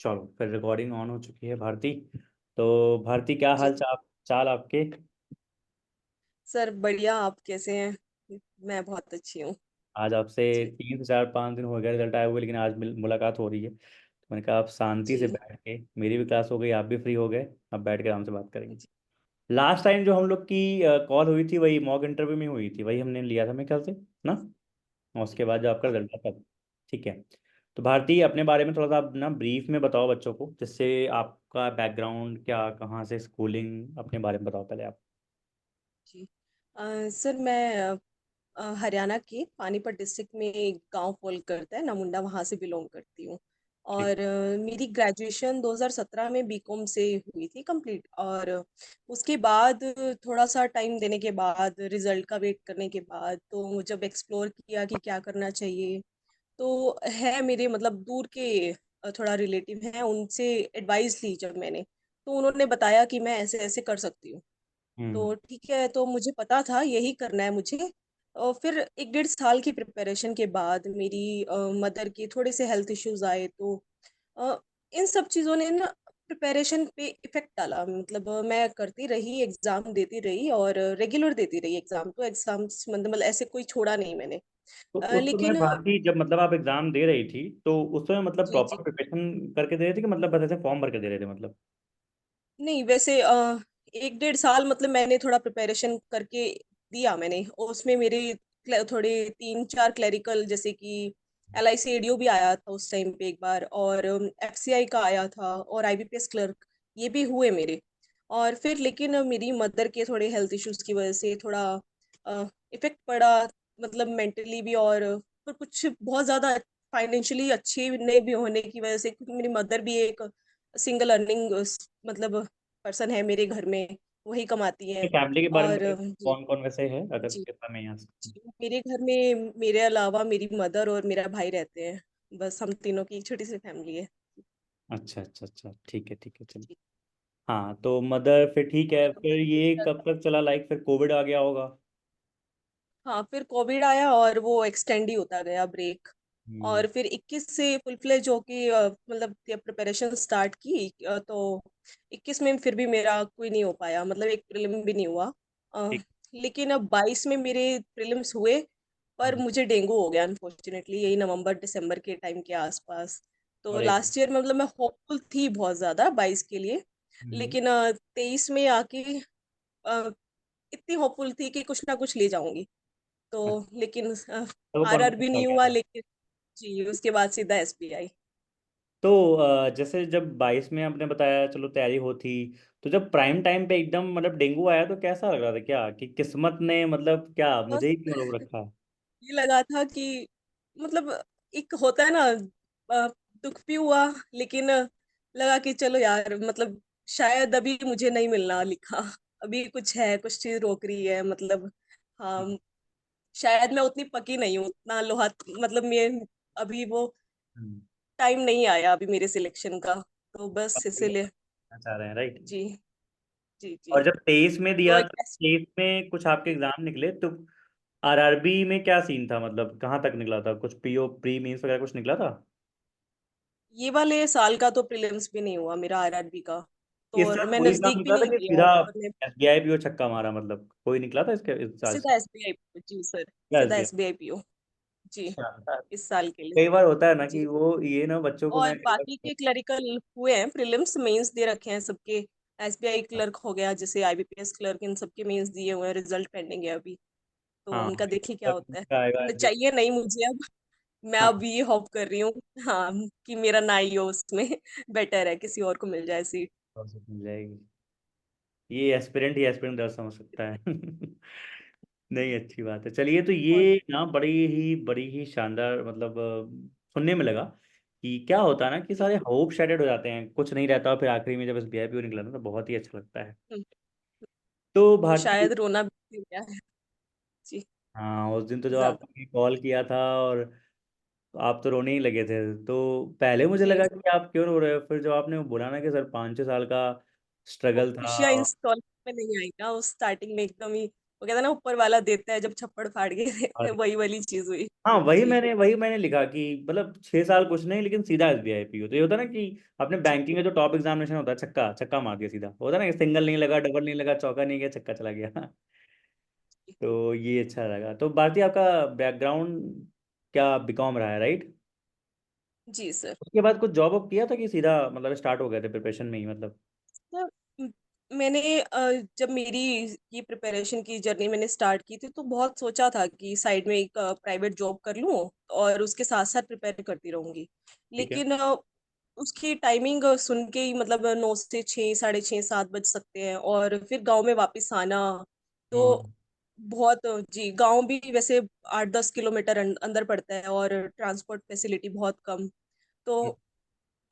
चलो फिर recording on हो चुकी है भारती। तो भारती, क्या जी हाल चाल चाल आपके? सर, बढ़िया। आप कैसे हैं? मैं बहुत अच्छी हूँ। आज आपसे जी 3 से 4 5 दिन हो गए, रिजल्ट आए हुए, लेकिन आज मुलाकात हो रही है। तो मैंने कहा आप शांति से जी बैठ के, मेरी भी क्लास हो गई, आप भी फ्री हो गए, अब बैठ के आराम से बात करेंगे। जी लास्ट टाइम जो हम लोग की कॉल हुई थी वही मॉक इंटरव्यू में हुई थी, वही हमने लिया था मेरे ख्याल से ना। और उसके बाद जो आपका हाँ रिजल्ट था तब। ठीक है। तो भारती, अपने बारे में थोड़ा सा आप ना ब्रीफ में बताओ बच्चों को, जिससे आपका बैकग्राउंड क्या, कहाँ से स्कूलिंग, अपने बारे में बताओ पहले आप। जी। सर, मैं हरियाणा के पानीपत डिस्ट्रिक्ट में एक गांव फॉल करता है नामुंडा, वहां से बिलोंग करती हूँ। ठीक। और मेरी ग्रेजुएशन 2017 में बीकॉम से हुई थी कंप्लीट। और उसके बाद थोड़ा सा टाइम देने के बाद, रिजल्ट का वेट करने के बाद, तो जब एक्सप्लोर किया कि क्या करना चाहिए, तो है मेरे मतलब दूर के थोड़ा रिलेटिव हैं, उनसे एडवाइस ली जब मैंने, तो उन्होंने बताया कि मैं ऐसे ऐसे कर सकती हूँ। हम्म। तो ठीक है, तो मुझे पता था यही करना है मुझे। और फिर 1 डेढ़ साल की प्रिपरेशन के बाद मेरी मदर के थोड़े से हेल्थ इश्यूज आए, तो अ, इन सब चीज़ों ने ना प्रिपरेशन पे इफेक्ट डाला। मतलब मैं करती रही, एग्जाम देती रही और रेगुलर देती रही एग्जाम, तो एग्जाम्स मतलब ऐसे कोई छोड़ा नहीं मैंने। तो उस समय लेकिन भारती, जब मतलब आप एग्जाम दे रही थी, तो उस समय मतलब जी जी। प्रॉपर प्रिपरेशन करके दे रहे थे कि मतलब बस ऐसे फॉर्म भर के दे रहे थे मतलब? नहीं, वैसे 1 डेढ़ साल मतलब मैंने थोड़ा प्रिपरेशन करके दिया मैंने। और उसमें मेरे थोड़े 3 4 क्लरिकल, जैसे कि LIC एडीओ भी आया था उस टाइम पे एक बार, और FCI का आया था, और IBPS क्लर्क, ये भी हुए मेरे। और फिर लेकिन मेरी मदर के थोड़े हेल्थ इश्यूज की वजह से थोड़ा इफेक्ट पड़ा, मतलब मेंटली भी। और फिर कुछ बहुत ज़्यादा फाइनेंशियली अच्छे नहीं भी होने की वजह से, क्योंकि मेरी मदर भी एक सिंगल अर्निंग मतलब पर्सन है मेरे घर में, वही कमाती है। फैमिली के बारे में और बताइए, जी कौन कौन वैसे है, अगर जी कितना मैं यहाँ से। जी, मेरे घर में मेरे अलावा मेरी मदर और मेरा भाई रहते हैं। बस हम तीनों की एक छोटी सी फैमिली है। अच्छा अच्छा अच्छा, ठीक है ठीक है, चलिए। जी। हाँ, तो मदर फिर ठीक है, और फिर ये कब तक चला, लाइक फिर कोविड आ गया होगा? हाँ, फिर कोविड आया और वो एक्सटेंड ही होता गया ब्रेक। हम्म। और फिर 21 से फुल फ्लेज होके मतलब प्रिपरेशन स्टार्ट की। तो 21 में फिर भी मेरा कोई नहीं हो पाया, मतलब एक प्रीलिम भी नहीं हुआ। अ, ठीक। लेकिन अब 22 में मेरे प्रीलिम्स हुए, पर हम्म। मुझे डेंगू हो गया अनफॉर्चुनेटली, यही नवंबर दिसंबर के टाइम के आसपास। तो अरे। लास्ट ईयर में मतलब मैं होपफुल थी बहुत ज़्यादा 22 के लिए। हम्म। लेकिन 23 में आके अ, इतनी होपफुल थी कि कुछ ना कुछ ले जाऊंगी। तो अच्छा, लेकिन तो वो RR कॉन्फर्म भी हो नहीं गया हुआ, था? लेकिन जी उसके बाद सीधा SBI। तो जैसे जब 22 में आपने बताया चलो तैयारी हो थी, तो जब प्राइम टाइम पे एकदम मतलब डेंगू आया तो कैसा लग रहा था, क्या कि किस्मत ने मतलब क्या बस मुझे ही क्यों रोक रखा? ये लगा था कि मतलब एक होता है ना, अ, दुख भी हुआ, लेकिन लगा कि चलो यार, मतलब शायद अभी मुझे नहीं मिलना लिखा, अभी कुछ है, कुछ चीज रोक रही है मतलब। हाँ, शायद मैं उतनी पकी नहीं हूँ, उतना लोहा, मतलब मैं अभी वो हम्म। टाइम नहीं आया अभी मेरे सिलेक्शन का, तो बस आप ये इसीलिए। कहना चाह रहे हैं, राइट? जी जी जी। और जब 23 में तो दिया एक तो 23 में कुछ आपके एग्जाम निकले तो आरआरबी में क्या सीन था, मतलब कहाँ तक निकला था, कुछ पीओ प्री मींस वगैरह कुछ निकला था? ये वाले साल का तो प्रीलिम्स भी नहीं हुआ मेरा RRB का, तो इस और साल मैं कोई एग्जाम नजदीक भी निकला था नहीं कि दिया, सीधा और मैं एसबीआई पीओ छक्का मारा, मतलब कोई निकला था इसके इस साल? सीधा SBI। जी सर, क्या सीधा एसबीआई? SBI PO। जी, अच्छा। इस साल के लिए। कई बार होता है ना कि जी। वो ये ना बच्चों को और मैं कई बाकी बार। के क्लरिकल हुए हैं, प्रीलिम्स मेंस दे रखे हैं सबके। SBI क्लर्क हो गया, जैसे IBPS क्लर्क, इन सबके मेंस दिए हुए हैं, रिजल्ट पेंडिंग है अभी। तो हाँ, उनका देखिए क्या होता है। आएगा SBI। चाहिए नहीं मुझे अब, मैं हाँ, अब ये होप कर रही हूँ, हाँ, कि मेरा ना ही हो उसमें। बेटर है किसी और को मिल जाए सीट। और सब मिल जाएगी। ये एस्पिरेंट ही एस्पिरेंट दर्द समझ सकता है। नहीं, अच्छी बात है, चलिए। तो और ये ना बड़ी ही शानदार, मतलब सुनने में लगा कि क्या होता है ना कि जी। सारे होप शेडेड हो जाते हैं, कुछ नहीं रहता, और फिर आखिरी में जब एस बी आई पी निकला ना तो बहुत ही अच्छा लगता है। हम्म, तो तो भारती, शायद रोना भी गया है। जी। हाँ उस दिन तो जब ज्यादा। आपने कॉल किया था, और आप तो रोने ही लगे थे, तो पहले मुझे जी। लगा कि आप क्यों रो रहे हो, फिर जब आपने बोला ना कि सर 5 6 साल का वो स्ट्रगल था। खुशियां इंस्टॉल में नहीं आई ना, उस स्टार्टिंग में एकदम ही वो कहता है ना, ऊपर वाला देता है जब छप्पड़ फाड़ के देता है, और वही वाली चीज हुई। हाँ, जी वही मैंने लिखा कि मतलब 6 साल कुछ नहीं, लेकिन सीधा एसबीआई पी हो। तो ये होता है ना कि अपने जी बैंकिंग का जो टॉप एग्जामिनेशन होता है, छक्का छक्का मार दिया सीधा, होता है ना कि सिंगल नहीं लगा, डबल नहीं लगा, चौका नहीं गया, छक्का चला गया। तो ये अच्छा लगा। तो भारती, आपका बैकग्राउंड क्या बीकॉम रहा है, राइट? जी सर। उसके बाद कुछ जॉब वॉब किया था कि सीधा मतलब स्टार्ट हो गए थे प्रिपरेशन में ही मतलब? सर, मैंने जब मेरी ये प्रिपरेशन की जर्नी मैंने स्टार्ट की थी, तो बहुत सोचा था कि साइड में एक प्राइवेट जॉब कर लूं और उसके साथ साथ प्रिपेयर करती रहूंगी। ठीक है। लेकिन उसकी टाइमिंग सुन के ही मतलब 9 से 6, 6:30, 7 बज सकते हैं, और फिर गांव में वापस आना। तो हाँ। बहुत जी, गांव भी वैसे 8-10 किलोमीटर अंदर पड़ता है, और ट्रांसपोर्ट फैसिलिटी बहुत कम। तो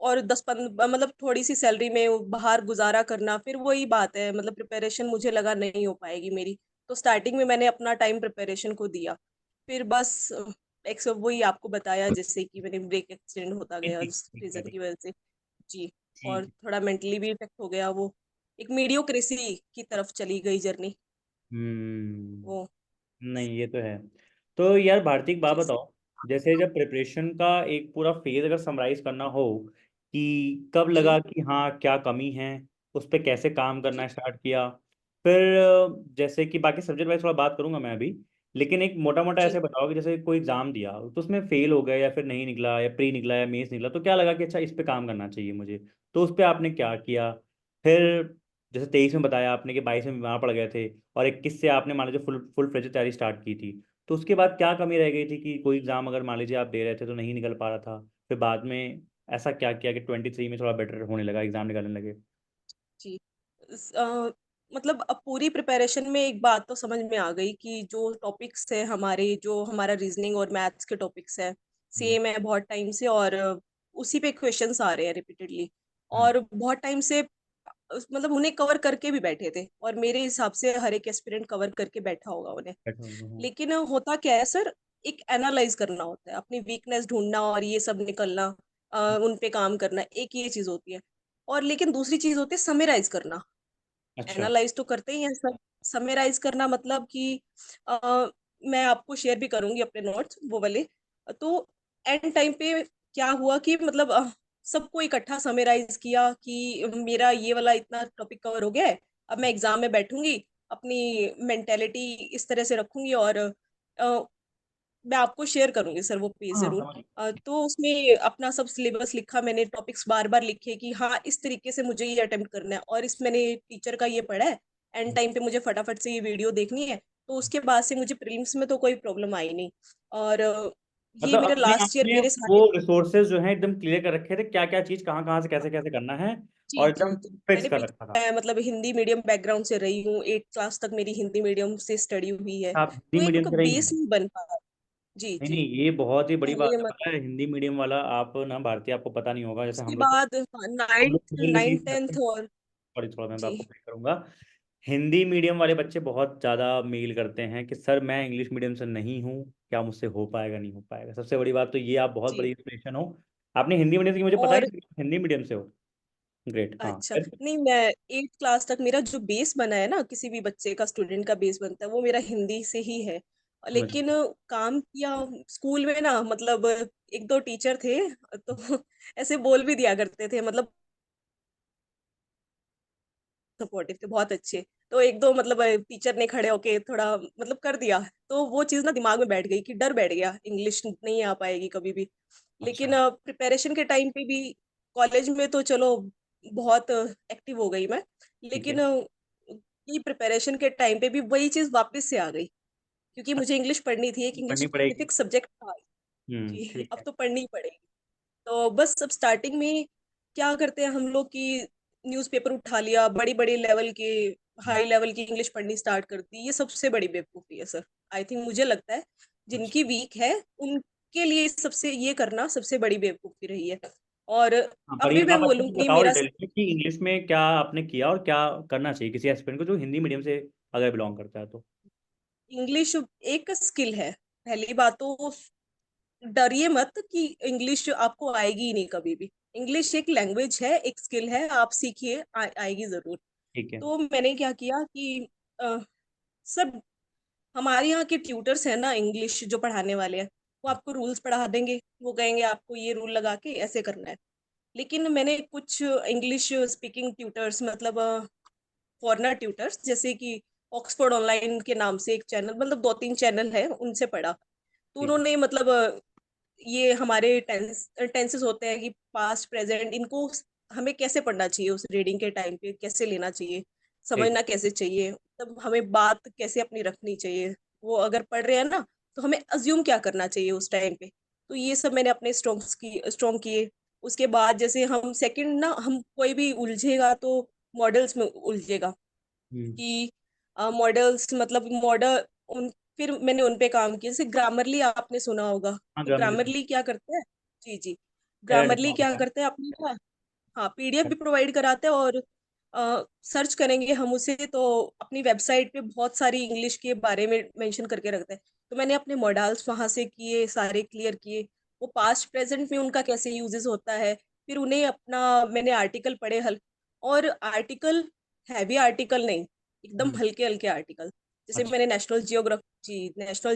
और 10-15 मतलब थोड़ी सी सैलरी में वो बाहर गुजारा करना, फिर वही बात है, मतलब प्रिपरेशन मुझे लगा नहीं हो पाएगी मेरी। तो स्टार्टिंग में मैंने अपना टाइम प्रिपरेशन को दिया। फिर बस एक सब वही आपको बताया, जैसे कि मैंने ब्रेक एक्सीडेंट होता ठीक गया ठीक उस ठीक रीजन ठीक की वजह से। जी। और ठीक। थोड़ा मेंटली भी इफेक्ट हो गया वो, एक मीडियोक्रेसी की तरफ चली गई जर्नी वो। नहीं, ये तो है। तो यार भारती, एक बात जी बताओ, जैसे जब प्रिपरेशन का एक पूरा फेज अगर समराइज करना हो, कि कब जी लगा कि हाँ क्या कमी है, उस पर कैसे काम करना जी स्टार्ट किया, फिर जैसे कि बाकी सब्जेक्ट वाइज थोड़ा बात करूंगा मैं अभी, लेकिन एक मोटा मोटा जी ऐसे बताओ कि जैसे कोई एग्जाम दिया तो उसमें फेल हो गया, या फिर नहीं निकला, या प्री निकला, या मेंस निकला, तो क्या लगा कि अच्छा इस पे काम करना चाहिए मुझे, तो उस पे आपने क्या किया? फिर जैसे 23 में बताया आपने कि 22 में बीमार पड़ गए थे, और 21 से आपने मान लीजिए फुल फुल फ्लेज तैयारी स्टार्ट की थी, तो उसके बाद क्या कमी रह गई थी कि कोई एग्जाम अगर मान लीजिए आप दे रहे थे तो नहीं निकल पा रहा था, फिर बाद में ऐसा क्या किया कि 23 में थोड़ा बेटर होने लगा, एग्जाम निकलने लगे? जी। मतलब अब पूरी प्रिपरेशन में एक बात तो समझ में आ गई कि जो टॉपिक्स है हमारे, जो हमारा रीजनिंग और मैथ्स के टॉपिक्स है, हम्म। सेम है बहुत टाइम से, और उसी पे क्वेश्चंस आ रहे हैं रिपीटेडली। हम्म। और बहुत टाइम से मतलब उन्हें कवर करके भी बैठे थे, और मेरे हिसाब से हर एक एस्पिरेंट कवर करके बैठा होगा उन्हें। बैठा हुआ हूँ। लेकिन होता क्या है सर, एक एनालाइज करना होता है, अपनी वीकनेस ढूंढना और ये सब निकलना, उन पे काम करना, एक ये चीज होती है। और लेकिन दूसरी चीज होती है समराइज करना। अच्छा। एनालाइज तो करते ही हैं सब, समराइज करना मतलब कि अ, मैं आपको शेयर भी करूंगी अपने नोट्स वो वाले। तो एंड टाइम पे क्या हुआ कि मतलब सबको इकट्ठा समराइज किया कि मेरा ये वाला इतना टॉपिक कवर हो गया है, अब मैं एग्जाम में बैठूंगी, अपनी मेंटेलिटी इस तरह से रखूंगी, और मैं आपको शेयर करूंगी सर वो पेज हाँ, जरूर। समझ। तो उसमें अपना सब सिलेबस लिखा मैंने, टॉपिक्स बार बार लिखे कि हाँ इस तरीके से मुझे ये अटेम्प्ट करना है, और इस मैंने टीचर का ये पढ़ा है, एंड टाइम पे मुझे फटाफट से ये वीडियो देखनी है। तो उसके बाद से मुझे प्रीलिम्स में तो कोई प्रॉब्लम आई नहीं। और ये मतलब मेरा अपने लास्ट ईयर आपने मेरे वो सारे। रिसोर्सेज जो है एकदम क्लियर कर रखे थे, क्या क्या चीज कहाँ कहाँ से कैसे कैसे करना है, जी और जी एकदम जी। फिक्स मैंने कर पीछे, रखा था। मैं मतलब हिंदी मीडियम बैकग्राउंड से रही हूँ, 8 क्लास तक मेरी हिंदी मीडियम से स्टडी हुई है। आप हिंदी तो मीडियम एक से रही बेस हैं? नहीं बन पा रहा। जी नहीं जी। नहीं, ये बहुत ही बड़ी बात पहले है, पता है हिंदी मीडियम वाला, आप ना भारतीय, आपको पता नहीं होगा, जैसे उसके हम लोग बाद हम लोग नाइन्थ मिडिल नाइन्थ रिसीव करते टेंथ हैं। और। सॉरी, थोड़ा मैं जी आपको ब्रेक करूंगा। हिंदी मीडियम वाले बच्चे बहुत ज़्यादा मेल करते हैं कि सर मैं इंग्लिश मीडियम से नहीं हूँ, क्या मुझसे हो पाएगा, नहीं हो पाएगा। सबसे बड़ी बात तो ये, आप बहुत जी। बड़ी इंस्पिरेशन हो। आपने हिंदी मीडियम से, मुझे पता ही और नहीं था कि हिंदी मीडियम से हो। ग्रेट। हाँ, अच्छा, फिर? नहीं मैं 8 क्लास तक मेरा जो बेस बना है ना, किसी भी बच्चे का, स्टूडेंट का बेस बनता है वो मेरा हिंदी से ही है। समझ लेकिन गया। काम किया स्कूल में ना, मतलब एक दो टीचर थे, तो ऐसे बोल भी दिया करते थे, मतलब सपोर्टिव थे, बहुत अच्छे। तो एक दो मतलब टीचर ने खड़े होके थोड़ा मतलब कर दिया, तो वो चीज ना दिमाग में बैठ गई कि डर बैठ गया, इंग्लिश नहीं आ पाएगी कभी भी। अच्छा। लेकिन प्रिपरेशन के टाइम पे भी, कॉलेज में तो चलो बहुत एक्टिव हो गई मैं। ठीक लेकिन है। ये प्रिपरेशन के टाइम पे भी वही चीज वापस से आ गई, क्योंकि मुझे इंग्लिश पढ़नी थी, एक इंग्लिश पढ़नी पड़ेगी। स्पेसिफिक सब्जेक्ट था कि ठीक अब है। तो पढ़नी ही पड़ेगी। तो बस अब स्टार्टिंग में क्या करते हैं हम लोग की, न्यूज़पेपर उठा लिया, बड़ी बड़ी लेवल के, हाई लेवल की इंग्लिश पढ़नी स्टार्ट कर दी। ये सबसे बड़ी बेवकूफ़ी है सर। आई थिंक, मुझे लगता है अच्छा। जिनकी वीक है उनके लिए सबसे ये करना सबसे बड़ी बेवकूफ़ी रही है। और हाँ, पर अब ये भी मैं आप अच्छे से बोलूंगी बताओ मेरा डिटेल में कि इंग्लिश में क्या आपने किया और क्या करना चाहिए किसी एस्पिरेंट को जो हिंदी मीडियम से अगर बिलोंग करता है तो। इंग्लिश एक स्किल है। पहली बात तो डरिए मत कि इंग्लिश आपको आएगी ही नहीं कभी भी। इंग्लिश एक लैंग्वेज है, एक स्किल है, आप सीखिए, आएगी जरूर। ठीक है। तो मैंने क्या किया कि अ, सब हमारे यहाँ के ट्यूटर्स हैं ना इंग्लिश जो पढ़ाने वाले हैं, वो आपको रूल्स पढ़ा देंगे, वो कहेंगे आपको ये रूल लगा के ऐसे करना है। लेकिन मैंने कुछ इंग्लिश स्पीकिंग ट्यूटर्स मतलब फॉरेनर ट्यूटर्स जैसे कि ऑक्सफोर्ड ऑनलाइन के नाम से एक चैनल, मतलब 2-3 चैनल है, उनसे पढ़ा। तो ठीक है। उन्होंने मतलब ये हमारे टेंसेस होते हैं कि पास्ट प्रेजेंट, इनको हमें कैसे पढ़ना चाहिए, उस रीडिंग के टाइम पे कैसे लेना चाहिए, ठीक। समझना कैसे चाहिए, तब हमें बात कैसे अपनी रखनी चाहिए, वो अगर पढ़ रहे हैं ना तो हमें अज्यूम क्या करना चाहिए उस टाइम पे। तो ये सब मैंने अपने स्ट्रॉन्ग किए। उसके बाद जैसे हम सेकंड ना, हम कोई भी उलझेगा तो मॉडल्स में उलझेगा हम्म। कि मॉडल्स मतलब मॉडल उन, फिर मैंने उन पे काम किया। जैसे ग्रामरली आपने सुना होगा, हाँ, तो ग्रामर। ग्रामरली क्या करते हैं, जी जी, एरर ग्रामरली निकला क्या होता है। करते हैं अपने ना, हाँ पीडीएफ भी प्रोवाइड कराते हैं, और सर्च करेंगे हम उसे तो अपनी वेबसाइट पे बहुत सारी इंग्लिश के बारे में मेंशन करके रखते हैं। तो मैंने अपने मॉडल्स वहां से किए, सारे क्लियर किए, वो पास्ट प्रेजेंट में उनका कैसे यूजेस होता है। फिर उन्हें अपना मैंने आर्टिकल पढ़े हल, और आर्टिकल हैवी आर्टिकल नहीं, एकदम हम्म। हल्के हल्के आर्टिकल। जैसे अच्छा। मैंने नेशनल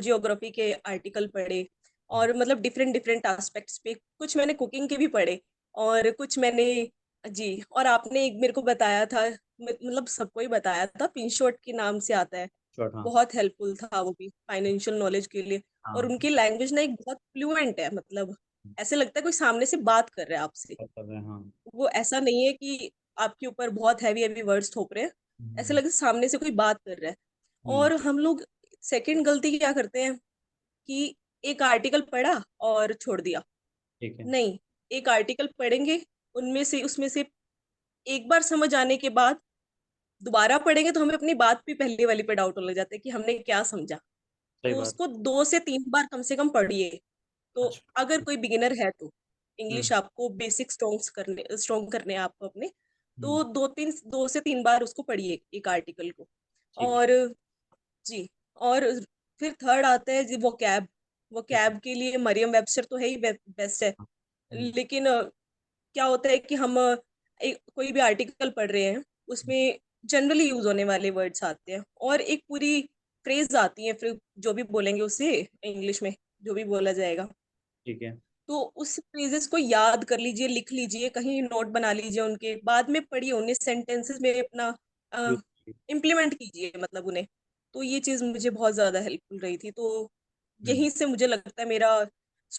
जियोग्राफी के आर्टिकल पढ़े, और मतलब डिफरेंट डिफरेंट एस्पेक्ट्स पे, कुछ मैंने कुकिंग के भी पढ़े, और कुछ मैंने, जी, और आपने एक मेरे को बताया था, मतलब सबको ही बताया था, पिनशॉट के नाम से आता है, शॉर्ट, हाँ। बहुत हेल्पफुल था वो भी फाइनेंशियल नॉलेज के लिए। और हाँ। उनकी लैंग्वेज ना एक बहुत फ्लुएंट है, मतलब ऐसे लगता है कोई सामने से बात कर रहा है आपसे। मतलब है, हाँ। वो ऐसा नहीं है कि आपके ऊपर बहुत हैवी हैवी वर्ड्स थोप रहे हैं, ऐसे हम्म। लगता है सामने से कोई बात कर रहा है। हम्म। और हम लोग सेकंड गलती क्या करते हैं कि एक आर्टिकल पढ़ा और छोड़ दिया। ठीक है। नहीं, एक आर्टिकल पढ़ेंगे, उनमें से उसमें से एक बार समझ आने के बाद दोबारा पढ़ेंगे तो हमें अपनी बात भी पहले वाली पे डाउट होने लग जाता है कि हमने क्या समझा। सही तो बात। उसको 2 से 3 बार कम से कम पढ़िए। तो अच्छा। अगर कोई बिगिनर है तो इंग्लिश हम्म। आपको बेसिक स्ट्रॉन्ग करने हैं आपको अपने, हम्म। तो 2 से 3 बार उसको पढ़िए एक आर्टिकल को। ठीक है। और जी, और फिर थर्ड आता है जी वोकैब। ठीक है। वोकैब के लिए मरियम वेबस्टर तो है ही, बेस्ट है। हाँ। हम्म। लेकिन क्या होता है कि हम कोई भी आर्टिकल पढ़ रहे हैं, उसमें जनरली यूज होने वाले वर्ड्स आते हैं, और एक पूरी फ्रेज आती है, फिर जो भी बोलेंगे उसे इंग्लिश में, जो भी बोला जाएगा, ठीक है। तो उस फ्रेजेस को याद कर लीजिए, लिख लीजिए, कहीं नोट बना लीजिए, उनके बाद में पढ़िए, उन्हें सेंटेंसेस में अपना यूज। इम्प्लीमेंट कीजिए, मतलब उन्हें। तो ये चीज़ मुझे बहुत ज़्यादा हेल्पफुल रही थी। तो हम्म। यहीं से मुझे लगता है मेरा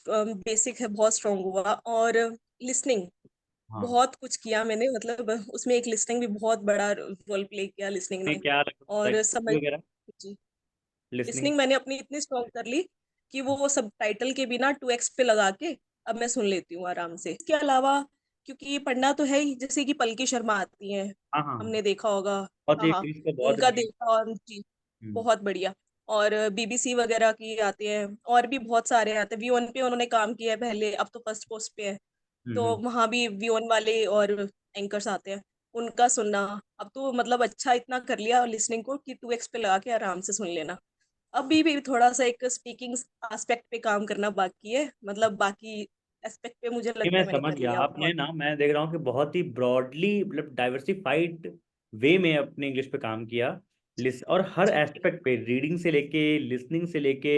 बेसिक है बहुत स्ट्रांग हुआ। और लिसनिंग, हाँ। बहुत कुछ किया मैंने, मतलब उसमें एक लिसनिंग भी बहुत बड़ा रोल प्ले किया लिसनिंग में ने। क्या लगता है और समझ, वगैरह? जी, लिसनिंग। लिसनिंग मैंने अपनी इतनी स्ट्रॉन्ग कर ली कि वो सब टाइटल के बिना 2x पे लगा के अब मैं सुन लेती हूँ आराम से। इसके अलावा, क्योंकि ये पढ़ना तो है ही, जैसे कि पलकी शर्मा आती हैं, हाँ, हाँ। हमने देखा होगा। बहुत हाँ ही हाँ, इसका बहुत उनका बड़ी। देखा, और जी, हम्म। बहुत बढ़िया। और बीबीसी वगैरह की आती हैं, और भी बहुत सारे आते हैं। वी1 पे उन्होंने काम किया है पहले, अब तो फर्स्ट पोस्ट पे है, तो हम्म। वहां भी वी1 वाले और एंकर्स आते हैं, उनका सुनना। अब तो मतलब अच्छा इतना कर लिया लिसनिंग को कि 2x पे लगा के आराम से सुन लेना। अभी भी थोड़ा सा एक स्पीकिंग एस्पेक्ट पे काम करना बाकी है, मतलब बाकी एस्पेक्ट पे मुझे ये लगता मैं है मैंने समझ कर गया, लिया आपने बहुत। ना, मैं देख रहा हूँ कि बहुत ही ब्रॉडली, मतलब डाइवर्सिफाइड वे में अपने इंग्लिश पे काम किया। लिस और हर जी जी एस्पेक्ट पे, रीडिंग से लेके, लिसनिंग से लेके,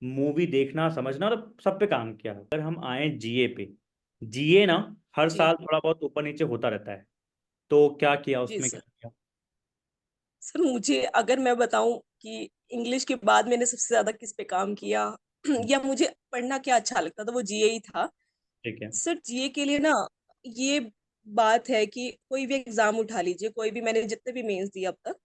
मूवी देखना समझना, मतलब सब पे काम किया। अगर हम आए जीए पे, जीए ना हर जी साल थोड़ा बहुत ऊपर नीचे होता रहता है, तो क्या किया जी उसमें, क्या सर। किया? सर मुझे अगर मैं बताऊं कि इंग्लिश के बाद मैंने सबसे ज्यादा किस पे काम किया या मुझे पढ़ना क्या अच्छा लगता था, वो जीए ही था। ठीक है। सर जीए के लिए ना, ये बात है कि कोई भी एग्जाम उठा लीजिए, कोई भी, मैंने जितने भी मेंस दिए अब तक,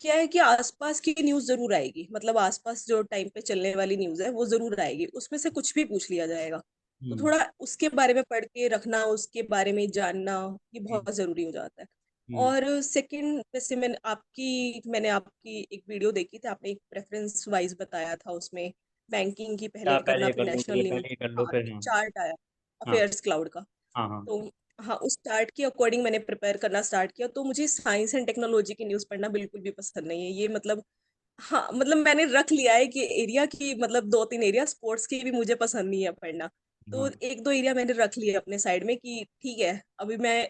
क्या है कि आसपास की न्यूज जरूर आएगी, मतलब आसपास जो टाइम पे चलने वाली न्यूज है वो जरूर आएगी, उसमें से कुछ भी पूछ लिया जाएगा। तो हम्म। थोड़ा उसके बारे में पढ़ के रखना, उसके बारे में जानना, ये हम्म। बहुत जरूरी हो जाता है। हम्म। और सेकंड, वैसे मैंने आपकी एक वीडियो देखी थी, आपने एक प्रेफरेंस वाइज बताया था उसमें, बैंकिंग की क्या पहले करना पहले फिर कर लूँ, नेशनल ये न्यूज। पहले ये कर लो हाँ, फिर, एक हाँ। चार्ट आया हाँ, अफेयर्स क्लाउड का। हाँ। हाँ। तो हाँ, उस चार्ट के अकॉर्डिंग मैंने प्रिपेयर करना स्टार्ट किया। तो मुझे साइंस एंड टेक्नोलॉजी की न्यूज़ पढ़ना बिल्कुल भी पसंद नहीं है, ये मतलब, हाँ मतलब मैंने रख लिया है कि एरिया की, मतलब 2-3 एरिया स्पोर्ट्स की भी मुझे पसंद नहीं है पढ़ना। तो हाँ। 1-2 एरिया मैंने रख लिया अपने साइड में कि ठीक है, अभी मैं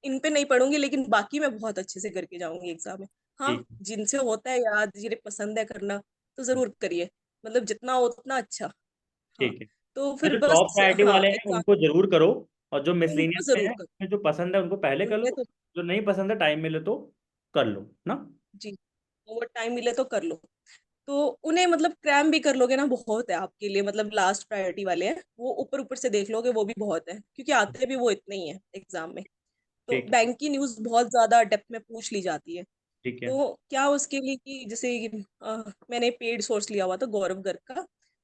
इन पे नहीं पढ़ूंगी, लेकिन बाकी मैं बहुत अच्छे से करके जाऊंगी एग्जाम में। हाँ, ठीक। जिनसे होता है याद, जिन्हें पसंद है करना, तो जरूर करिए, मतलब जितना हो उतना अच्छा। हाँ, ठीक है। तो हाँ, फिर जो टॉप बस प्रायोरिटी हाँ वाले हैं एग्जाम उनको जरूर करो, और जो उनको मिसलेनियस में है जरूर उसमें जो पसंद है उनको पहले कर करो। लो, जो नहीं पसंद है टाइम मिले तो कर लो ना। जी, ओवर टाइम मिले तो कर लो। तो उन्हें मतलब क्रैम भी कर लोगे ना, बहुत है आपके लिए, मतलब लास्ट प्रायोरिटी वाले हैं वो, ऊपर ऊपर से देख लोगे वो भी बहुत है, क्योंकि आते भी वो इतने ही है एग्जाम में। तो ठीक है। बैंक की न्यूज बहुत ज्यादा डेप्थ में पूछ ली जाती है। ठीक है। तो क्या उसके लिए कि जैसे मैंने पेड सोर्स लिया हुआ था गौरव गर्ग का।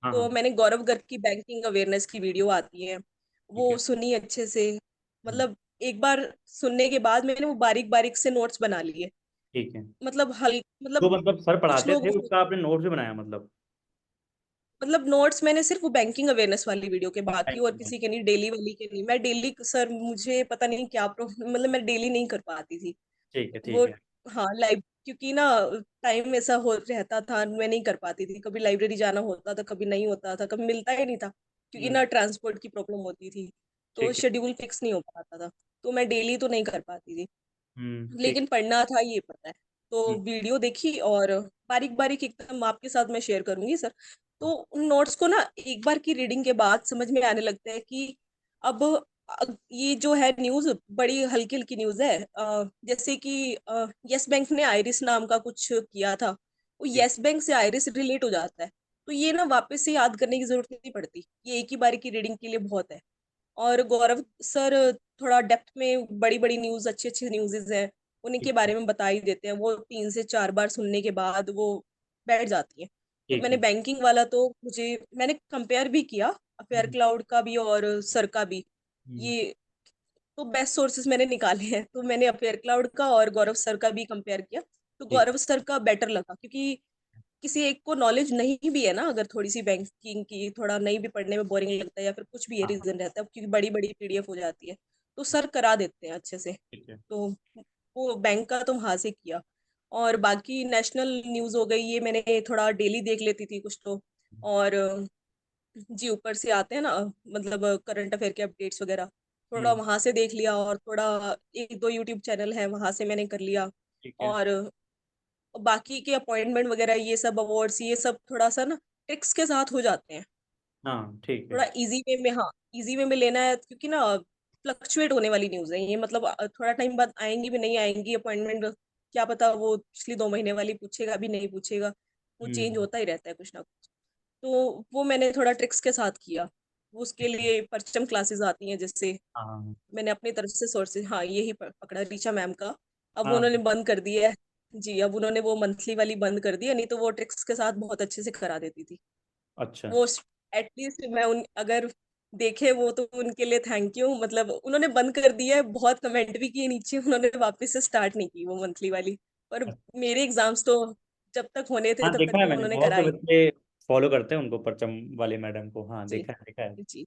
हाँ तो हाँ। मैंने गौरव गर्ग की बैंकिंग अवेयरनेस की वीडियो आती है, ठीक है। वो सुनी अच्छे से। हम्म, मतलब एक बार सुनने के बाद मैंने वो बारीक बारीक से नोट्स बना लिए। ठीक है। मतलब जो मतलब मतलब सर कुछ पढ़ाते लोग थे वो, उसका आपने नोट्स भी बनाया मतलब? मतलब नोट्स मैंने सिर्फ वो बैंकिंग अवेयरनेस वाली वीडियो के, बाकी और Thank you। किसी के नहीं, डेली वाली के नहीं। मैं डेली सर मुझे पता नहीं क्या प्रॉब्लम, मतलब मैं डेली नहीं कर पाती थी ठीक है। वो। ठीक है। हाँ लाइव, क्योंकि ना टाइम ऐसा हो रहता था, मैं नहीं कर पाती थी, कभी लाइब्रेरी जाना होता था, कभी नहीं होता था, कभी मिलता ही नहीं था, क्योंकि हम्म। ना ट्रांसपोर्ट की प्रॉब्लम होती थी। तो ठीक है। शेड्यूल फिक्स नहीं हो पाता था, तो मैं डेली तो नहीं कर पाती थी। ठीक। लेकिन पढ़ना था ये पता है। तो हम्म। वीडियो देखी और बारीक बारीक एकदम आपके साथ मैं शेयर करूंगी सर। तो उन नोट्स को ना एक बार की रीडिंग के बाद समझ में आने लगता है कि अब ये जो है न्यूज बड़ी हल्की हल्की न्यूज है। जैसे कि यस बैंक ने आइरिस नाम का कुछ किया था, वो ठीक। यस बैंक से आइरिस रिलेट हो जाता है। तो ये ना वापस से याद करने की जरूरत नहीं पड़ती, ये एक ही बारी की रीडिंग के लिए बहुत है। और गौरव सर थोड़ा डेप्थ में बड़ी बड़ी न्यूज, अच्छी अच्छी न्यूज़ेस हैं, उन्हीं ठीक के है। बारे में बता ही देते हैं, वो 3 से 4 बार सुनने के बाद वो बैठ जाती है। तो ठीक मैंने है। बैंकिंग वाला तो मुझे, मैंने कंपेयर भी किया अफेयर हम्म। क्लाउड का भी और सर का भी। हम्म। ये तो बेस्ट सोर्सेस मैंने निकाले हैं, तो मैंने अफेयर क्लाउड का और गौरव सर का भी कंपेयर किया। तो ठीक। गौरव सर का बेटर लगा, क्योंकि किसी एक को नॉलेज नहीं भी है ना, अगर थोड़ी सी बैंकिंग की, थोड़ा नहीं भी पढ़ने में बोरिंग लगता है या फिर कुछ भी ये हाँ। रीजन रहता है, क्योंकि बड़ी बड़ी पीडीएफ हो जाती है, तो सर करा देते हैं अच्छे से। ठीक है। तो वो बैंक का तो वहां से किया। और बाकी नेशनल न्यूज हो गई, ये मैंने थोड़ा डेली देख लेती थी कुछ तो। और जी ऊपर से आते हैं ना, मतलब करंट अफेयर के अपडेट्स वगैरह, थोड़ा हम्म। वहां से देख लिया, और थोड़ा एक दो यूट्यूब चैनल है वहां से मैंने कर लिया। ठीक है। और बाकी के अपॉइंटमेंट वगैरह ये सब अवार्ड्स ये सब थोड़ा सा ना ट्रिक्स के साथ हो जाते हैं। हाँ ठीक है। थोड़ा इजी वे में, हाँ इजी वे में लेना है, क्योंकि ना फ्लक्चुएट होने वाली न्यूज़ है ये, मतलब थोड़ा टाइम बाद आएंगी भी नहीं आएंगी अपॉइंटमेंट, क्या पता वो पिछली 2 महीने वाली पूछेगा भी नहीं पूछेगा, वो चेंज हम्म। होता ही रहता है कुछ ना कुछ। तो वो मैंने थोड़ा ट्रिक्स के साथ किया। उसके ठीक है। लिए परचम क्लासेस आती हैं, जिससे हाँ मैंने अपनी तरफ से सोर्सेज, हाँ यही पकड़ा रीचा मैम का। अब वो हाँ। उन्होंने बंद कर दिया है। जी, अब उन्होंने वो मंथली वाली बंद कर दी है, नहीं तो वो ट्रिक्स के साथ बहुत अच्छे से करा देती थी अच्छा। वो। एटलीस्ट मैं उन अगर देखे वो, तो उनके लिए थैंक यू, मतलब उन्होंने बंद कर दिया है, बहुत कमेंट भी किए नीचे, उन्होंने वापस से स्टार्ट नहीं की वो मंथली वाली। पर मेरे एग्जाम्स तो जब तक होने थे हाँ तब तक देखा है तो मैंने, उन्होंने बहुत से कराई। बच्चे फॉलो करते हैं उनको, परचम वाले मैडम को, हाँ जी देखा है देखा है। जी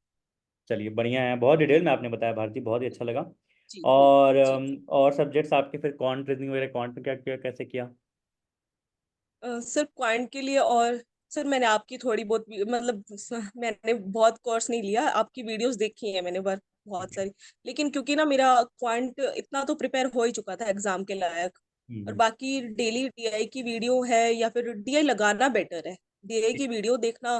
चलिए बढ़िया है, बहुत डिटेल में आपने बताया भारती, बहुत ही अच्छा लगा। जी और जी। और सब्जेक्ट्स आपके फिर क्वांट रीजनिंग वगैरह, क्वांट में क्या क्या कैसे किया? सर क्वांट के लिए, और सर मैंने आपकी थोड़ी बहुत मतलब मैंने बहुत कोर्स नहीं लिया, आपकी वीडियोस देखी है मैंने ठीक बहुत है। सारी। लेकिन क्योंकि ना मेरा क्वांट इतना तो प्रिपेयर हो ही चुका था एग्जाम के लायक। और हम्म। बाकी डेली डीआई की वीडियो है, या फिर डीआई लगाना बेटर है, डीआई ठीक। की वीडियो देखना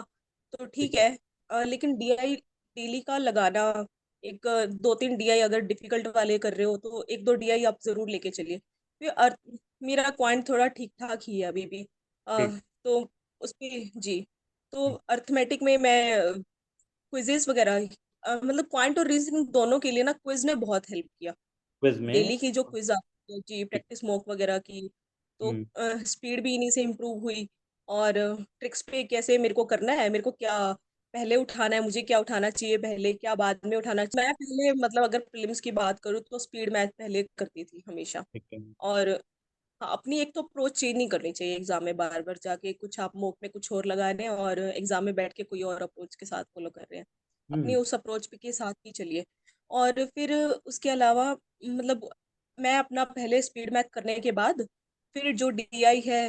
तो ठीक ठीक है। है। लेकिन डीआई डेली का लगाना, एक 2-3 डीआई अगर डिफिकल्ट वाले कर रहे हो तो एक दो डीआई आप जरूर लेके चलिए। फिर मेरा क्वांट थोड़ा ठीक ठाक ही है अभी भी। ठीक। तो उसमें जी, तो अर्थमेटिक में मैं क्विजेस वगैरह, मतलब क्वांट और रीजनिंग दोनों के लिए ना क्विज ने बहुत हेल्प किया। क्विज में। डेली की जो क्विज आती है जी, ठीक। प्रैक्टिस मॉक वगैरह की, तो हम्म। स्पीड भी इन्हीं से इम्प्रूव हुई। और ट्रिक्स पे कैसे मेरे को करना है, मेरे को क्या पहले उठाना है, मुझे क्या उठाना चाहिए पहले, क्या बाद में उठाना चाहिए। मैं पहले मतलब अगर प्रीलिम्स की बात करूँ तो स्पीड मैथ पहले करती थी हमेशा। ठीक है। और हाँ, अपनी एक तो अप्रोच चेंज नहीं करनी चाहिए एग्जाम में, बार बार जाके कुछ आप मोक में कुछ और लगा रहे हैं और एग्जाम में बैठ के कोई और अप्रोच के साथ फॉलो कर रहे हैं। अपनी हम्म। उस अप्रोच के साथ ही चलिए। और फिर उसके अलावा मतलब मैं अपना पहले स्पीड मैथ करने के बाद फिर जो डीआई है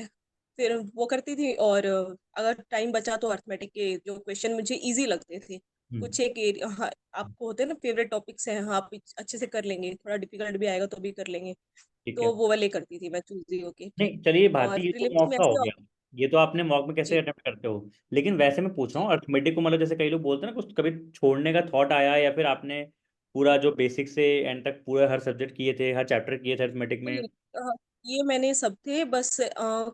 फिर वो करती थी। और अगर टाइम बचा तो अर्थमेटिक के जो क्वेश्चन मुझे इजी लगते थे, हम्म। कुछ एक एरिया, हाँ आपको होते हैं ना फेवरेट टॉपिक्स हैं, हाँ आप अच्छे से कर लेंगे, थोड़ा डिफिकल्ट भी आएगा तो भी कर लेंगे, ठीक है। तो वो वाले करती थी मैं चूजी होके। नहीं चलिए और भारती, ये तो प्रीलिम्स मॉक में का हो ऐसे गया। ये तो आपने मॉक में कैसे जी अटेम्प्ट करते हो, लेकिन वैसे मैं पूछ रहा हूँ अर्थमेटिक को, मतलब जैसे कई लोग बोलते हैं ना, कुछ कभी छोड़ने का थॉट आया, या फिर आपने पूरा जो बेसिक से एंड तक पूरा हर सब्जेक्ट किए थे, हर चैप्टर किए थे अर्थमेटिक में? नहीं, ये मैंने सब थे, बस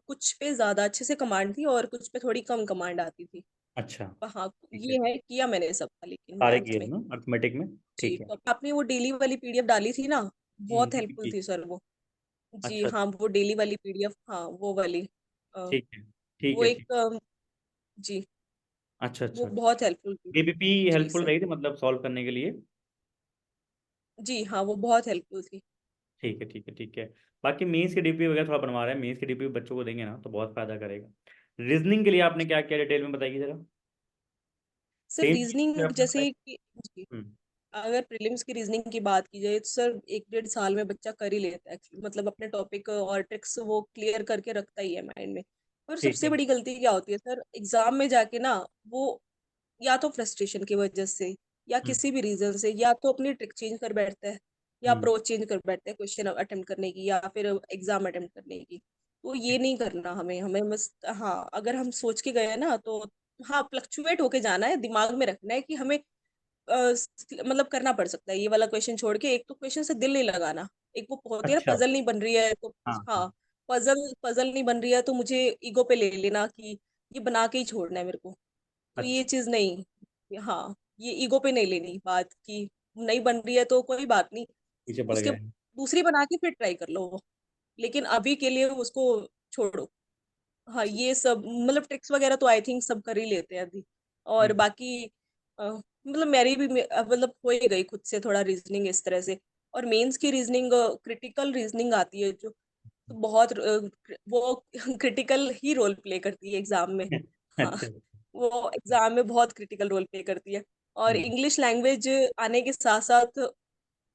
कुछ पे ज्यादा अच्छे से कमांड थी और कुछ पे थोड़ी कम कमांड आती थी। अच्छा, हाँ, ठीक है। ये है, किया मैंने सबका लेकिन सारे मैथ्स किए थे में। ना अर्थमेटिक में? जी, ठीक है। तो आपने वो डेली वाली पीडीएफ डाली थी ना, बहुत हेल्पफुल पीपीटी। थी सर वो। जी अच्छा, हाँ, वो डेली वाली पीडीएफ, हाँ वो वाली, अ, ठीक है, ठीक वो है, एक, ठीक। जी, अच्छा, वो अच्छा। बहुत हेल्पफुल थी। पीपीपी जी हेल्पफुल सर। रही थी मतलब सॉल्व करने के लिए? जी हाँ, वो बहुत हेल्पफुल थी। ठीक है, ठीक है, ठीक है। बाकी मेंस की डीपी वगैरह थोड़ा बनवा रहे हैं, मेंस की डीपी बच्चों को देंगे ना तो बहुत फायदा करेगा। रीजनिंग के लिए आपने क्या क्या डिटेल में बताइए जरा। सर सेम चीज़ रीजनिंग आपने बताई। जैसे कि, जी, हम्म। अगर प्रीलिम्स की रीजनिंग की बात की जाए तो सर 1 डेढ़ साल में बच्चा कर ही लेता है actually। मतलब अपने टॉपिक और ट्रिक्स वो क्लियर करके रखता ही है माइंड में। और ठीक सबसे है। बड़ी गलती क्या होती है सर एग्जाम में जाके ना, वो या तो फ्रस्ट्रेशन की वजह से, या हम्म। किसी भी रीजन से, या तो अपनी ट्रिक चेंज कर बैठता है, या हम्म। अप्रोच चेंज कर बैठता है क्वेश्चन अटेम्प्ट करने की, या फिर एग्जाम अटेम्प्ट करने की। तो ये नहीं करना हमें, हमें बस, हाँ अगर हम सोच के गए हैं ना तो, हाँ फ्लक्चुएट होके जाना है, दिमाग में रखना है कि हमें मतलब करना पड़ सकता है ये वाला क्वेश्चन छोड़ के। एक तो क्वेश्चन से दिल नहीं लगाना, एक वो होती है ना, अच्छा। पजल नहीं बन रही है तो, हाँ, हाँ। हाँ, पजल पजल नहीं बन रही है तो मुझे ईगो पे ले लेना कि ये बना के ही छोड़ना है मेरे को। तो ये अच्छा। चीज नहीं, हाँ, ये ईगो पे नहीं लेनी बात कि नहीं बन रही है तो कोई बात नहीं, पीछे पड़ उसके गए। दूसरी बना के फिर ट्राई कर लो वो, लेकिन अभी के लिए उसको छोड़ो। हाँ, ये सब मतलब ट्रिक्स वगैरह तो आई थिंक सब कर ही लेते हैं अभी। और हम्म। बाकी मतलब मेरी भी मतलब हो ही गई खुद से थोड़ा रीजनिंग इस तरह से। और मेंस की रीजनिंग, क्रिटिकल रीजनिंग आती है जो, तो बहुत वो क्रिटिकल ही रोल प्ले करती है एग्जाम में। हाँ, अच्छा। वो एग्जाम में बहुत क्रिटिकल रोल प्ले करती है। और हम्म। इंग्लिश लैंग्वेज आने के साथ साथ,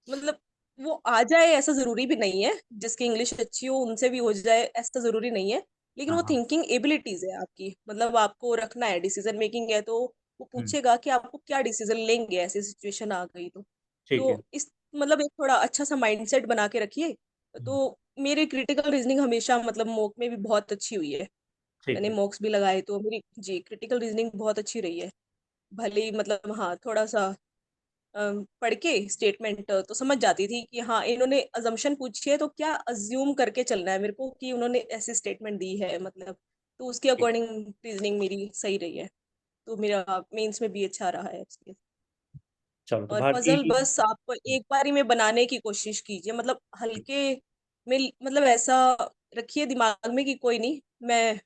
मतलब वो आ जाए ऐसा जरूरी भी नहीं है, जिसकी इंग्लिश अच्छी हो उनसे भी हो जाए ऐसा जरूरी नहीं है। लेकिन हाँ, वो हाँ। थिंकिंग एबिलिटीज है आपकी, मतलब आपको रखना है, डिसीजन मेकिंग है तो वो हम्म। पूछेगा कि आपको क्या डिसीजन लेंगे ऐसी सिचुएशन आ गई तो। ठीक है। इस मतलब एक थोड़ा अच्छा सा माइंडसेट बना के रखिए। हम्म। तो मेरी क्रिटिकल रीजनिंग हमेशा मतलब मॉक में भी बहुत अच्छी हुई है। ठीक मैंने है। मॉक्स भी लगाए तो मेरी, जी, क्रिटिकल रीजनिंग बहुत अच्छी रही है। भले ही मतलब हाँ थोड़ा सा पढ़ के स्टेटमेंट तो समझ जाती थी कि हाँ इन्होंने अजम्पशन पूछी है तो क्या अज्यूम करके चलना है मेरे को कि उन्होंने ऐसी स्टेटमेंट दी है मतलब। तो उसके ठीक। अकॉर्डिंग रीजनिंग मेरी सही रही है। तो मेरा मेंस में भी अच्छा रहा है उसके। चलो तो और भारती। पजल बस आप एक बारी में बनाने की कोशिश कीजिए, मतलब हल्के में, मतलब ऐसा रखिए दिमाग में कि कोई नहीं, मैं,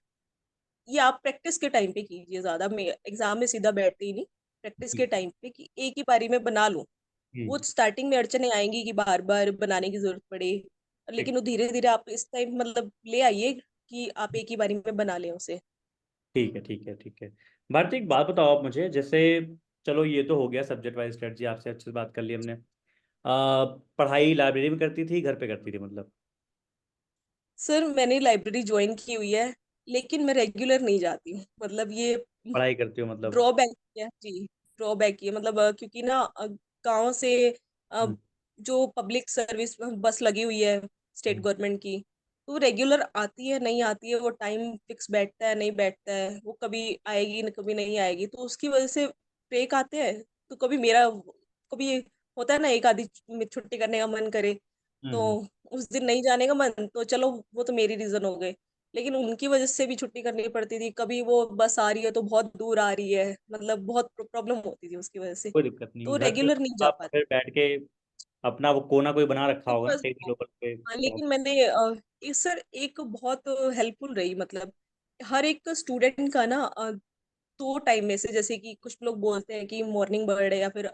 ये आप प्रैक्टिस के टाइम पे कीजिए ज्यादा, मैं एग्जाम में सीधा बैठते ही नहीं। प्रैक्टिस के ठीक। टाइम पे कि एक ही बारी में बना लूं। वो हम्म। स्टार्टिंग में अड़चने आएंगी कि बार बार बनाने की जरूरत पड़े, ठीक। लेकिन वो धीरे धीरे आप इस टाइम मतलब ले आइए कि आप एक ही बारी में बना लें उसे। ठीक है, ठीक है, ठीक है। भारती एक बात बताओ आप मुझे, जैसे चलो ये तो हो गया सब्जेक्ट वाइज स्ट्रेटजी, आपसे अच्छे से बात कर ली हमने। पढ़ाई लाइब्रेरी में करती थी, घर पे करती थी मतलब? सर मैंने लाइब्रेरी ज्वाइन की हुई है, लेकिन मैं रेगुलर नहीं जाती हूँ, मतलब ये पढ़ाई करती हो मतलब? ड्रॉबैक है जी। ड्रॉबैक ये मतलब क्योंकि ना गांव से अ, हम्म। जो पब्लिक सर्विस बस लगी हुई है स्टेट हम्म। गवर्नमेंट की, तो रेगुलर आती है नहीं आती है, वो टाइम फिक्स बैठता है नहीं बैठता है, वो कभी आएगी न कभी नहीं आएगी, तो उसकी वजह से ब्रेक आते हैं। तो कभी मेरा, कभी होता है ना एक आधी छुट्टी करने का मन करे, तो हम्म। उस दिन नहीं जाने का मन, तो चलो वो तो मेरी रीजन हो गए। लेकिन उनकी वजह से भी छुट्टी करनी पड़ती थी, कभी वो बस आ रही है तो बहुत दूर आ रही है, मतलब बहुत प्रॉब्लम होती थी उसकी वजह से। कोई दिक्कत तो नहीं, घर पे रेगुलर नहीं जा आप पाती। फिर बैठ के अपना वो कोना कोई बना रखा तो होगा ना बस, टेबल ओबल पे हाँ, तो? लेकिन मैंने इस सर एक बहुत हेल्पफुल रही, मतलब हर एक स्टूडेंट का ना, दो टाइम में से, जैसे कि कुछ लोग बोलते हैं कि मॉर्निंग बर्ड है या फिर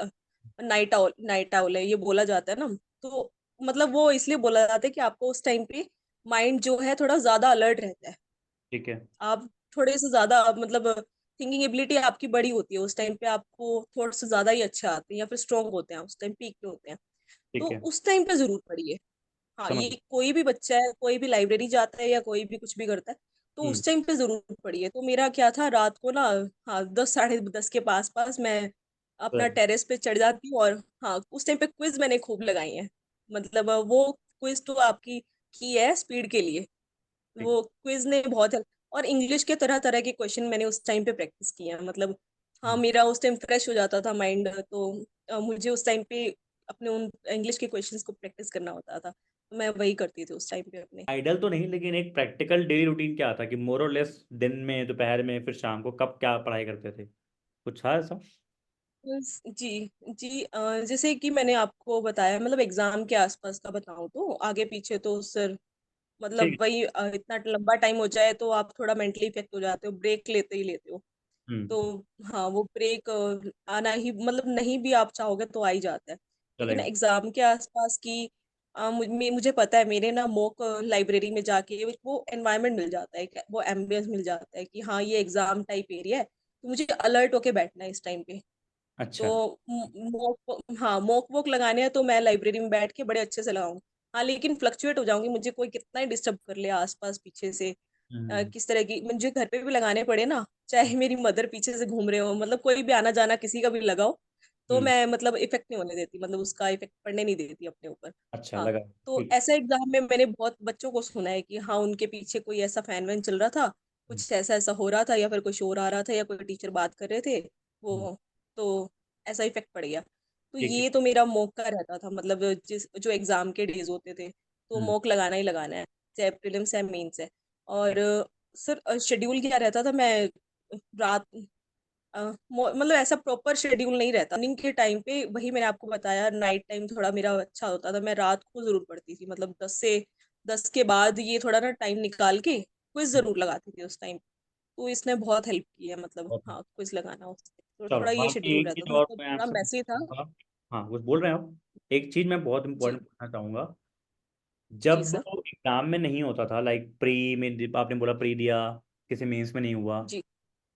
नाइट आउल है, ये बोला जाता है ना। तो मतलब वो इसलिए बोला जाता है कि आपको उस टाइम पे माइंड जो है थोड़ा ज्यादा अलर्ट रहता है। ठीक है। आप थोड़े से ज्यादा मतलब थिंकिंग एबिलिटी आपकी बड़ी होती है उस टाइम पे, आपको थोड़ा से ज्यादा ही अच्छे आते हैं या फिर स्ट्रोंग होते हैं, उस टाइम पीक पे होते हैं। तो ठीक है। उस टाइम पे जरूर पढ़िए। हाँ, समझ। ये कोई भी बच्चा है, कोई भी लाइब्रेरी जाता है या कोई भी कुछ भी करता है, तो हम्म। उस टाइम पे जरूर पढ़िए। तो मेरा क्या था रात को ना, हाँ 10 साढ़े 10 के पास पास मैं अपना तो टेरेस पे चढ़ जाती हूँ। और हाँ, उस टाइम पे क्विज मैंने खूब लगाई है, मतलब वो क्विज तो आपकी की है स्पीड के लिए। ठीक। वो क्विज ने बहुत help- और इंग्लिश के तरह तरह के क्वेश्चन मैंने उस टाइम पे प्रैक्टिस किए हैं, मतलब हाँ, हम्म। मेरा उस टाइम फ्रेश हो जाता था माइंड, तो मुझे उस टाइम पे अपने उन इंग्लिश के क्वेश्चंस को प्रैक्टिस करना होता था, तो मैं वही करती थी उस टाइम पे अपने। आइडल तो नहीं, लेकिन एक प्रैक्टिकल डेली रूटीन क्या था कि मोर और लेस दिन में, दोपहर में, फिर शाम को कब क्या पढ़ाई करते थे? कुछ था ऐसा? जी जी, जैसे कि मैंने आपको बताया, मतलब एग्जाम के आसपास का बताऊं तो आगे पीछे तो सर, मतलब ठीक वही इतना लंबा टाइम हो जाए तो आप थोड़ा मेंटली इफेक्ट हो जाते हो, ब्रेक लेते ही लेते हो। है। हम्म। तो हाँ, वो ब्रेक आना ही, मतलब नहीं भी आप चाहोगे तो आ ही जाता है। लेकिन चलेगा। एग्जाम के आसपास की मुझे पता है, मेरे ना मॉक लाइब्रेरी में जाके वो एनवायरनमेंट मिल जाता है, वो एम्बियंस मिल जाता है कि हाँ, ये एग्जाम टाइप एरिया है, तो मुझे अलर्ट होके बैठना है इस टाइम पे। अच्छा। तो हाँ, मॉक वॉक लगाने हैं तो मैं लाइब्रेरी में बैठ के बड़े अच्छे से लगाऊंगी। हाँ, लेकिन फ्लक्चुएट हो जाऊंगी, मुझे कोई कितना ही डिस्टर्ब कर ले आसपास पीछे से, हम्म। किस तरह की मुझे घर पे भी लगाने पड़े ना, चाहे मेरी मदर पीछे से घूम रहे हो, मतलब कोई भी आना जाना किसी का भी लगाओ, तो हम्म। मैं मतलब इफेक्ट नहीं होने देती, मतलब उसका इफेक्ट पड़ने नहीं देती अपने ऊपर। अच्छा हाँ, लगा। तो ठीक। ऐसा एग्जाम में मैंने बहुत बच्चों को सुना है कि हाँ, उनके पीछे कोई ऐसा फैन वैन चल रहा था, हम्म। कुछ ऐसा ऐसा हो रहा था, या फिर कोई शोर आ रहा था, या कोई टीचर बात कर रहे थे, हम्म। वो, तो ऐसा इफेक्ट पड़ गया। तो ठीक है। ये तो मेरा मॉक का रहता था, मतलब जिस जो एग्जाम के डेज होते थे, तो हम्म। मॉक लगाना ही लगाना है, चाहे प्रीलिम्स है मेंस है। और सर शेड्यूल क्या रहता था, मैं रात मतलब ऐसा प्रॉपर शेड्यूल नहीं रहता रनिंग के टाइम पे, वही मैंने आपको बताया, नाइट टाइम थोड़ा मेरा अच्छा होता था, मैं रात को जरूर पढ़ती थी, मतलब 10 के बाद ये थोड़ा ना टाइम निकाल के क्विज हम्म। जरूर लगाती थी उस टाइम। तो इसने बहुत हेल्प की है, मतलब बहुत। हाँ, क्विज लगाना उससे तो चलो, थोड़ा ये बाकी शेड्यूल एक रहता चीज था, और तो मैं थोड़ा आपसे मैसी था। पूछूंगा। हाँ, कुछ बोल रहे हैं आप? एक चीज मैं बहुत जी इंपॉर्टेंट पूछना चाहूंगा। जी जब सर। एग्जाम में नहीं होता था, लाइक प्री में, आपने बोला प्री दिया, किसी मेंस में नहीं हुआ, जी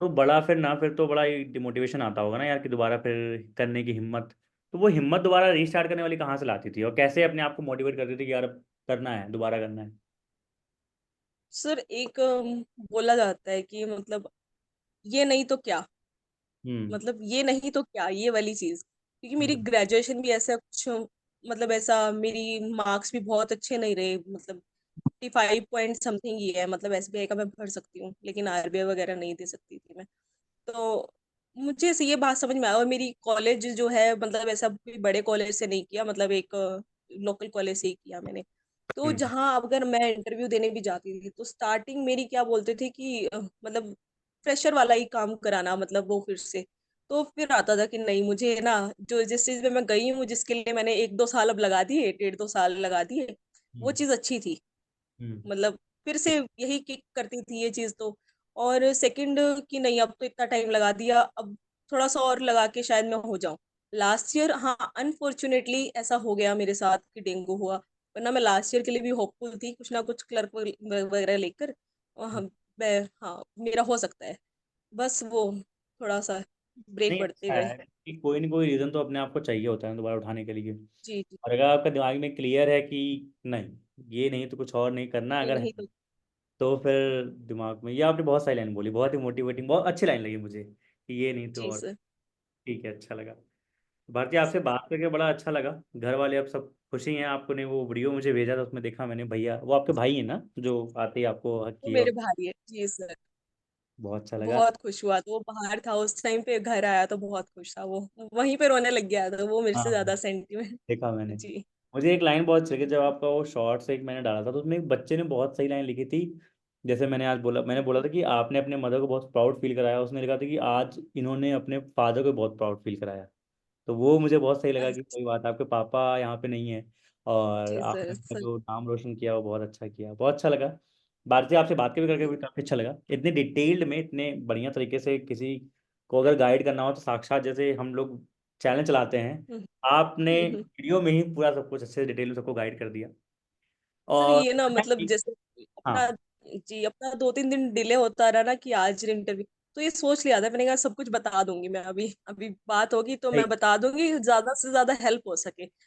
तो बड़ा फिर ना, फिर तो बड़ा डिमोटिवेशन आता होगा ना यार, कि दोबारा फिर करने की हिम्मत। तो वो हिम्मत दोबारा रीस्टार्ट करने वाली कहाँ से लाती थी, और कैसे अपने आप को मोटिवेट करती थी कि यार अब करना है, दोबारा करना है? सर, एक बोला जाता है कि मतलब ये नहीं तो क्या, हम्म। मतलब ये नहीं तो क्या, ये वाली चीज, क्योंकि मेरी हम्म। ग्रेजुएशन भी ऐसा कुछ, मतलब ऐसा मेरी मार्क्स भी बहुत अच्छे नहीं रहे, मतलब 55 पॉइंट समथिंग ही है, मतलब एसबीआई का मैं भर सकती हूँ, लेकिन आरबीआई वगैरह नहीं दे सकती थी मैं। तो मुझे ऐसे ये बात समझ में आया, और मेरी कॉलेज जो है, मतलब ऐसा कोई बड़े कॉलेज से नहीं किया, मतलब एक लोकल कॉलेज से ही किया मैंने। तो हम्म। जहाँ अगर मैं इंटरव्यू देने भी जाती थी, तो स्टार्टिंग मेरी क्या बोलते थे कि मतलब फ्रेशर वाला ही काम कराना, मतलब वो फिर से, तो फिर आता था कि नहीं, मुझे ना, जो जिस चीज में मैं गई हूँ, जिसके लिए मैंने 1-2 साल अब लगा दिए, 1.5-2 साल लगा दिए, वो हम्म। चीज अच्छी थी, हम्म। मतलब फिर से यही किक करती थी ये चीज तो। और सेकंड कि नहीं, अब तो इतना टाइम लगा दिया, अब थोड़ा सा और लगा के शायद मैं हो जाऊं। लास्ट ईयर हाँ, अनफॉर्चुनेटली ऐसा हो गया मेरे साथ कि डेंगू हुआ, वरना मैं लास्ट ईयर के लिए भी होपफुल थी, कुछ ना कुछ क्लर्क वगैरह लेकर, और हम्म। मैं, हाँ, मेरा हो सकता है, बस वो थोड़ा सा ब्रेक नहीं, बढ़ते अच्छा गए। है कि कोई ना कोई रीज़न तो अपने आप को चाहिए होता है दोबारा उठाने के लिए। जी जी। और अगर आपका दिमाग में क्लियर है कि नहीं, ये नहीं तो कुछ और नहीं करना ये अगर है, नहीं तो। तो फिर दिमाग में, ये आपने बहुत सही लाइन बोली, बहुत ही मोटिवेटिंग, बहुत अच्छी लाइन लगी मुझे कि ये नहीं तो जी और। सर। ठीक है, अच्छा लगा। भारती, आपसे बात करके बड़ा अच्छा लगा। घर वाले अब सब खुशी हैं? आपको ने वो वीडियो मुझे भेजा था, उसमें देखा मैंने, भैया वो आपके भाई है ना, जो आते ही आपको हक वो किए मेरे और भाई है जी सर। बहुत अच्छा लगा। बहुत खुश हुआ, तो वो बाहर था उस टाइम पे, घर आया तो बहुत खुश था वो, वहीं पे रोने लग गया था वो, मेरे से हाँ, ज्यादा सेंटीमेंट। देखा मैंने। जी मुझे एक लाइन बहुत अच्छी लगी, जब आपका वो शॉर्ट्स एक मैंने डाला था, तो उसमें एक बच्चे ने बहुत सही लाइन लिखी थी। जैसे मैंने आज बोला, मैंने बोला था कि आपने अपने मदर को बहुत प्राउड फील कराया, उसने लिखा था कि आज इन्होंने अपने फादर को बहुत प्राउड फील कराया। तो वो मुझे बहुत सही लगा कि अच्छा, कोई बात, आपके पापा यहाँ पे नहीं है और जी आपने सर अपना सर। जो नाम रोशन किया वो बहुत अच्छा किया, बहुत अच्छा लगा। भारती, आपसे बात करके भी काफ़ी अच्छा लगा, इतने डिटेल्ड में, इतने बढ़िया तरीके से किसी को अगर गाइड करना हो तो साक्षात, जैसे हम लोग चैनल चलाते हैं, हम्म, आपने हम्म, वीडियो में ही पूरा सब कुछ अच्छे से डिटेल में सबको गाइड कर दिया। सर और ये ना, मतलब जैसे अपना, हाँ, जी, अपना 2-3 दिन डिले होता रहा ना कि आज इंटरव्यू, तो ये सोच लिया था मैंने, कहा सब कुछ बता दूंगी मैं, अभी अभी बात होगी तो सही। मैं बता दूंगी, ज्यादा से ज्यादा हेल्प हो सके।